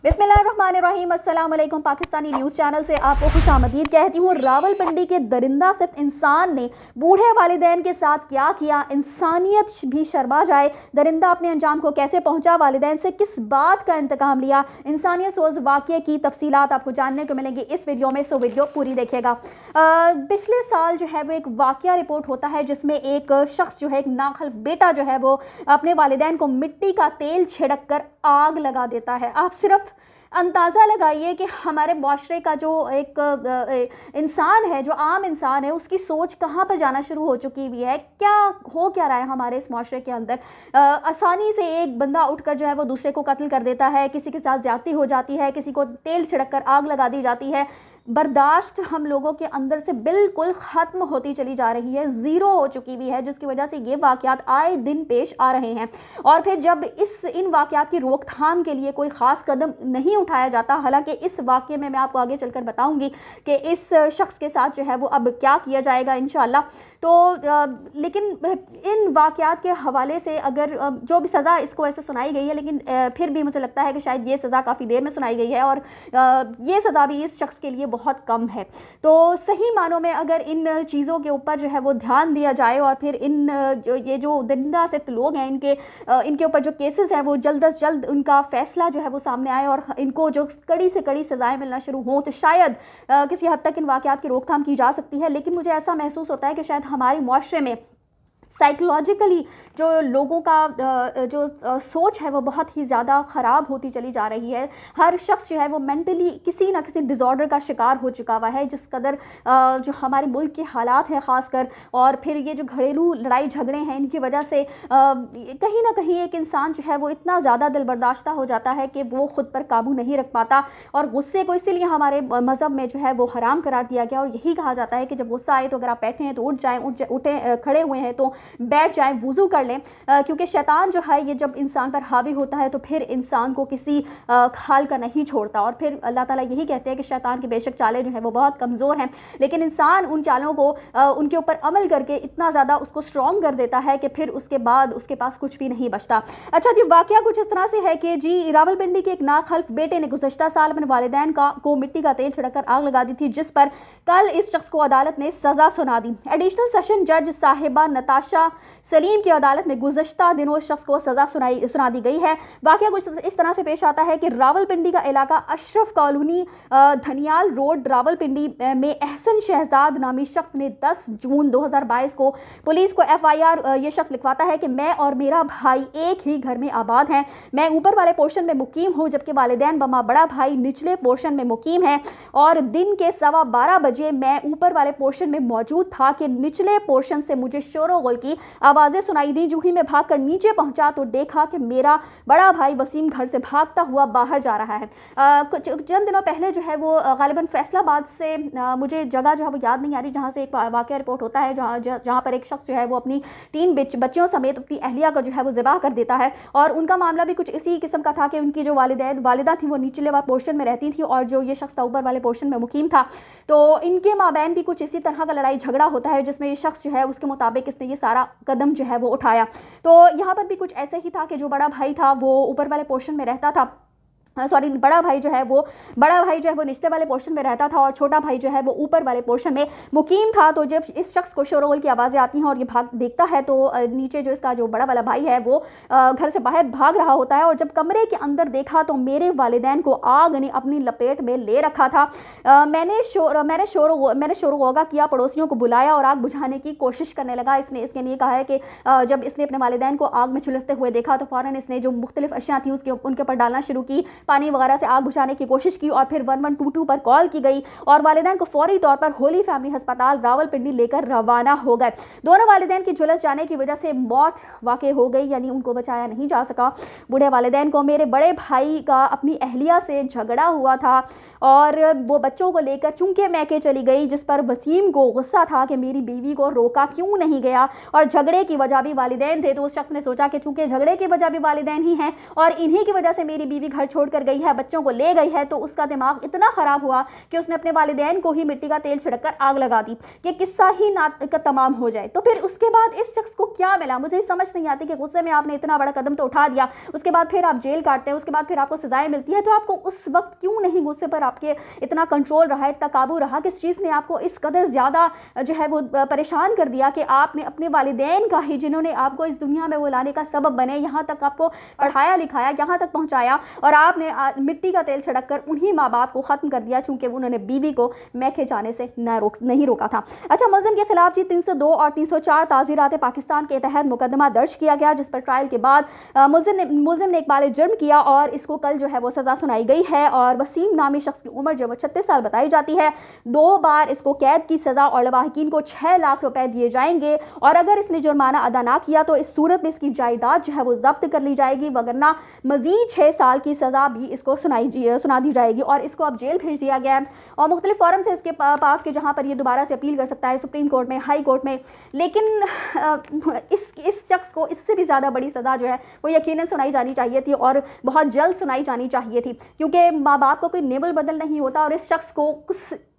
बिस्मिल्लाहिर्रहमानिर्रहीम। अस्सलाम वालेकुम। पाकिस्तानी न्यूज़ चैनल से आपको खुशामदीद कहती हूँ। रावलपिंडी के दरिंदा सिर्फ इंसान ने बूढ़े वालिदैन के साथ क्या किया, इंसानियत भी शर्मा जाए। दरिंदा अपने अंजाम को कैसे पहुँचा, वालिदैन से किस बात का इंतकाम लिया, इंसानियत सोज वाक़ये की तफसीलात आपको जानने को मिलेंगी इस वीडियो में, सो वीडियो पूरी देखिएगा। पिछले साल जो है वो एक वाक़या रिपोर्ट होता है जिसमें एक शख्स जो है, एक नाखल बेटा जो है वो अपने वालिदैन को मिट्टी का तेल छिड़क कर आग लगा देता है। आप सिर्फ अंदाज़ा लगाइए कि हमारे माशरे का जो एक इंसान है, जो आम इंसान है, उसकी सोच कहाँ पर जाना शुरू हो चुकी हुई है। क्या हो क्या रहा है हमारे इस माशरे के अंदर। आसानी से एक बंदा उठकर जो है वो दूसरे को कत्ल कर देता है, किसी के साथ ज़्यादती हो जाती है, किसी को तेल छिड़क कर आग लगा दी जाती है। बर्दाश्त हम लोगों के अंदर से बिल्कुल ख़त्म होती चली जा रही है, ज़ीरो हो चुकी हुई है, जिसकी वजह से ये वाक़यात आए दिन पेश आ रहे हैं। और फिर जब इन वाक़यात की रोकथाम के लिए कोई ख़ास कदम नहीं उठाया जाता, हालांकि इस वाक़ये में मैं आपको आगे चलकर बताऊंगी कि इस शख्स के साथ जो है वो अब क्या किया जाएगा इंशाअल्लाह। तो लेकिन इन वाक़यात के हवाले से अगर जो भी सज़ा इसको ऐसे सुनाई गई है, लेकिन फिर भी मुझे लगता है कि शायद ये सज़ा काफ़ी देर में सुनाई गई है और ये सज़ा भी इस शख्स के लिए बहुत कम है। तो सही मानों में अगर इन चीज़ों के ऊपर जो है वो ध्यान दिया जाए और फिर ये जो दरिंदा सिर्फ लोग हैं, इनके ऊपर जो केसेस हैं वो जल्द अज जल्द उनका फ़ैसला जो है वो सामने आए और इनको जो कड़ी से कड़ी सज़ाएं मिलना शुरू हों, तो शायद किसी हद तक इन वाक़यात की रोकथाम की जा सकती है। लेकिन मुझे ऐसा महसूस होता है कि शायद हमारे मुआशरे में साइकोलॉजिकली जो लोगों का जो सोच है वो बहुत ही ज़्यादा ख़राब होती चली जा रही है। हर शख्स जो है वो मेंटली किसी ना किसी डिज़ॉर्डर का शिकार हो चुका हुआ है, जिस कदर जो हमारे मुल्क के हालात हैं ख़ासकर, और फिर ये जो घरेलू लड़ाई झगड़े हैं, इनकी वजह से कहीं ना कहीं एक इंसान जो है वो इतना ज़्यादा दिल बर्दाश्ता हो जाता है कि वो ख़ुद पर काबू नहीं रख पाता। और गुस्से को इसीलिए हमारे मज़हब में जो है वो हराम करार दिया गया, और यही कहा जाता है कि जब गुस्सा आए तो अगर आप बैठे हैं तो उठें, खड़े हुए हैं तो बैठ जाएं, वुज़ू कर लें, क्योंकि शैतान जो है ये जब इंसान पर हावी होता है तो फिर इंसान को किसी हाल का नहीं छोड़ता। और फिर अल्लाह ताला यही कहते हैं कि शैतान की बेशक चालें जो है वो बहुत कमज़ोर हैं, लेकिन इंसान उन चालों को उनके ऊपर अमल करके इतना ज़्यादा उसको स्ट्रॉन्ग कर देता है कि फिर उसके बाद उसके पास कुछ भी नहीं बचता। अच्छा जी, वाक़या कुछ इस तरह से है कि जी रावलपिंडी के एक नाखल्फ बेटे ने गुज़श्ता साल अपने वालिदैन को मिट्टी का तेल छिड़ककर आग लगा दी थी, जिस पर कल इस शख्स को अदालत ने सज़ा सुना दी। एडिशनल सेशन जज साहिबा नताशा सलीम की अदालत में गुज़श्ता दिनों इस शख्स को सज़ा सुना दी गई है। वाक़या कुछ इस तरह से पेश आता है कि रावलपिंडी का इलाका अशरफ कॉलोनी धनियाल रोड रावलपिंडी में एहसन शहजाद नामी शख्स ने 10 जून 2022 को पुलिस को FIR ये शख्स लिखवाता है कि मैं और मेरा भाई एक ही घर में आबाद हैं। मैं ऊपर वाले पोर्शन में मुकीम हूँ, जबकि वालिदैन बमा बड़ा भाई निचले पोर्शन में मुकीम है। और दिन के 12:15 बजे मैं ऊपर वाले पोर्शन में मौजूद था कि निचले पोर्शन से मुझे शोर गोल की आवाज़ें सुनाई दी। जो ही मैं भागकर नीचे पहुंचा तो देखा कि मेरा बड़ा भाई वसीम घर से भागता हुआ बाहर जा रहा है। चंद दिनों पहले जो है वो गालिबन फैसलाबाद से मुझे जगह जो है वो याद नहीं आ रही, जहां से एक वाक़या रिपोर्ट होता है जहां पर एक शख्स जो है वो अपनी 3 बच्चियों समेत अपनी अहलिया को जो है वो ज़िबा कर देता है। और उनका मामला भी कुछ इसी किस्म का था कि उनकी जो वालिदा थी वो निचले वाले पोर्शन में रहती थी और जो ये शख्स था ऊपर वाले पोर्शन में मुकीम था। तो इनके माबैन भी कुछ इसी तरह का लड़ाई झगड़ा होता है, जिसमें ये शख्स जो है उसके मुताबिक इसने ये सारा कदम जो है वो उठाया। तो यहाँ पर भी कुछ ऐसे ही था कि जो बड़ा भाई था वो ऊपर वाले पोर्शन में रहता था, बड़ा भाई जो है वो निचले वाले पोर्शन में रहता था और छोटा भाई जो है वो ऊपर वाले पोर्शन में मुकीम था। तो जब इस शख्स को शोरगुल की आवाज़ें आती हैं और ये देखता है तो नीचे जो इसका जो बड़ा वाला भाई है वो घर से बाहर भाग रहा होता है। और जब कमरे के अंदर देखा तो मेरे वालिदैन को आग ने अपनी लपेट में ले रखा था। मैंने शोर गोगा किया, पड़ोसियों को बुलाया और आग बुझाने की कोशिश करने लगा। इसके लिए कहा है कि जब इसने अपने वालिदैन को आग में झुलसते हुए देखा तो फ़ौरन इसने जो मुख्तलिफ अशिया थी उनके ऊपर डालना शुरू की, पानी वगैरह से आग बुझाने की कोशिश की और फिर 1122 पर कॉल की गई और वालिदैन को फौरी तौर पर होली फैमिली अस्पताल रावलपिंडी लेकर रवाना हो गए। दोनों वालिदैन की झुलस जाने की वजह से मौत वाक़ई हो गई, यानी उनको बचाया नहीं जा सका। बूढ़े वालिदैन को मेरे बड़े भाई का अपनी अहलिया से झगड़ा हुआ था और वो बच्चों को लेकर चूंकि मैके चली गई, जिस पर वसीम को गुस्सा था कि मेरी बीवी को रोका क्यों नहीं गया और झगड़े की वजह भी वालिदैन थे। तो उस शख्स ने सोचा कि चूंकि झगड़े की वजह भी वालिदैन ही हैं और इन्हीं की वजह से मेरी बीवी घर छोड़ कर गई है, बच्चों को ले गई है, तो उसका दिमाग इतना ख़राब हुआ कि उसने अपने वालिदैन को ही मिट्टी का तेल छिड़क कर आग लगा दी कि किस्सा ही ना का तमाम हो जाए। तो फिर उसके बाद इस शख्स को क्या मिला, मुझे समझ नहीं आती कि गुस्से में आपने इतना बड़ा कदम तो उठा दिया, उसके बाद फिर आप जेल काटते हैं, उसके बाद फिर आपको सजाएं मिलती है, तो आपको उस वक्त क्यों नहीं गुस्से पर आपके इतना कंट्रोल रहा, इतना काबू रहा, किस चीज़ ने आपको इस कदर ज़्यादा जो है वो परेशान कर दिया कि आपने अपने वालिदैन का ही, जिन्होंने आपको इस दुनिया में वो लाने का सबब बने, यहाँ तक आपको पढ़ाया लिखाया, यहाँ तक पहुँचाया, और आपने मिट्टी का तेल छिड़क कर उन्हीं माँ बाप को ख़त्म कर दिया चूँकि उन्होंने बीवी को मैके जाने से नहीं रोका था। अच्छा, मुलज़िम के खिलाफ जी 302 और 304 ताज़ीरात पाकिस्तान के तहत मुकदमा दर्ज किया गया, जिस पर ट्रायल के बाद मुलज़िम ने इकबाल जुर्म किया और इसको कल जो है वो सज़ा सुनाई गई है। और वसीम नामी शख्स की उम्र जो वो 36 साल बताई जाती है, 2 बार इसको कैद की सज़ा और लवाहिकीन को 6 लाख रुपए दिए जाएंगे, और अगर इसने जुर्माना अदा ना किया तो इस सूरत में इसकी जायदाद जो है वो जब्त कर ली जाएगी, वगरना मज़ीद 6 साल की सज़ा भी इसको सुना दी जाएगी। और इसको अब जेल भेज दिया गया है और मुख्तलिफ फॉरम से इसके पास के जहाँ पर ये दोबारा से अपील कर सकता है, सुप्रीम कोर्ट में, हाई कोर्ट में। लेकिन इस शख्स को इससे भी ज़्यादा बड़ी सज़ा जो है वो यकीनन सुनाई जानी चाहिए थी और बहुत जल्द सुनाई जानी चाहिए थी, क्योंकि माँ बाप को कोई नेबल बदल नहीं होता। और इस शख्स को कुछ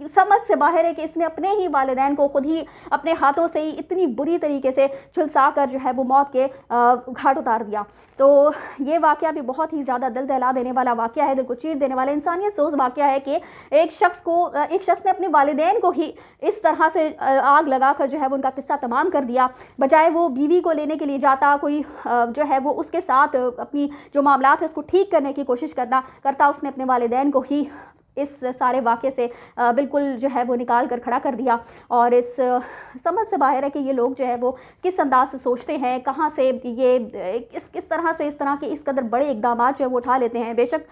समझ से बाहर है कि इसने अपने ही वालिदैन को खुद ही अपने हाथों से ही इतनी बुरी तरीके से झुलसा कर जो है वो मौत के घाट उतार दिया। तो ये वाक़या भी बहुत ही ज़्यादा दिल दहला देने वाला वाक़या है, दिल को चीर देने वाला, इंसानियत सोच वाक़या है कि एक शख्स ने अपने वालिदैन को ही इस तरह से आग लगाकर जो है वो उनका किस्सा तमाम कर दिया। बजाय वो बीवी को लेने के लिए जाता, कोई जो है वो उसके साथ अपनी जो मामलात है उसको ठीक करने की कोशिश करता, उसने अपने वालिदैन को ही इस सारे वाक़े से बिल्कुल जो है वो निकाल कर खड़ा कर दिया। और इस समझ से बाहर है कि ये लोग जो है वो किस अंदाज से सोचते हैं, कहाँ से ये किस तरह से इस तरह के इस कदर बड़े इक़दाम जो है वो उठा लेते हैं। बेशक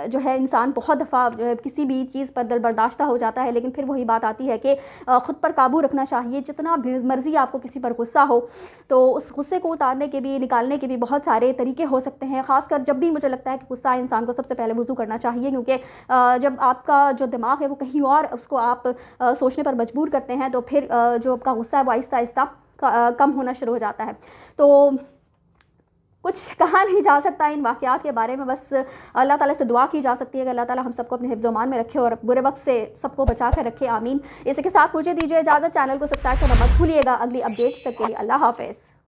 जो है इंसान बहुत दफ़ा किसी भी चीज़ पर दिल बर्दाश्त हो जाता है, लेकिन फिर वही बात आती है कि ख़ुद पर काबू रखना चाहिए। जितना भी मर्ज़ी आपको किसी पर गुस्सा हो तो उस गुस्से को उतारने के भी, निकालने के भी बहुत सारे तरीके हो सकते हैं। ख़ासकर जब भी मुझे लगता है कि गुस्सा इंसान को सबसे पहले वज़ू करना चाहिए, क्योंकि जब आपका जो दिमाग है वो कहीं और उसको आप सोचने पर मजबूर करते हैं तो फिर जो आपका गुस्सा है वो आहिस्ता आहिस्ता कम होना शुरू हो जाता है। तो कुछ कहा नहीं जा सकता इन वाक़यात के बारे में, बस अल्लाह ताला से दुआ की जा सकती है कि अल्लाह ताला हम सबको अपने हिफ्ज़ मान में रखे और बुरे वक्त से सबको बचा कर रखे, आमीन। इसी के साथ मुझे दीजिए इजाज़त, चैनल को सब्सक्राइब करना मत भूलिएगा। अगली अपडेट तक के लिए अल्लाह हाफ़िज़।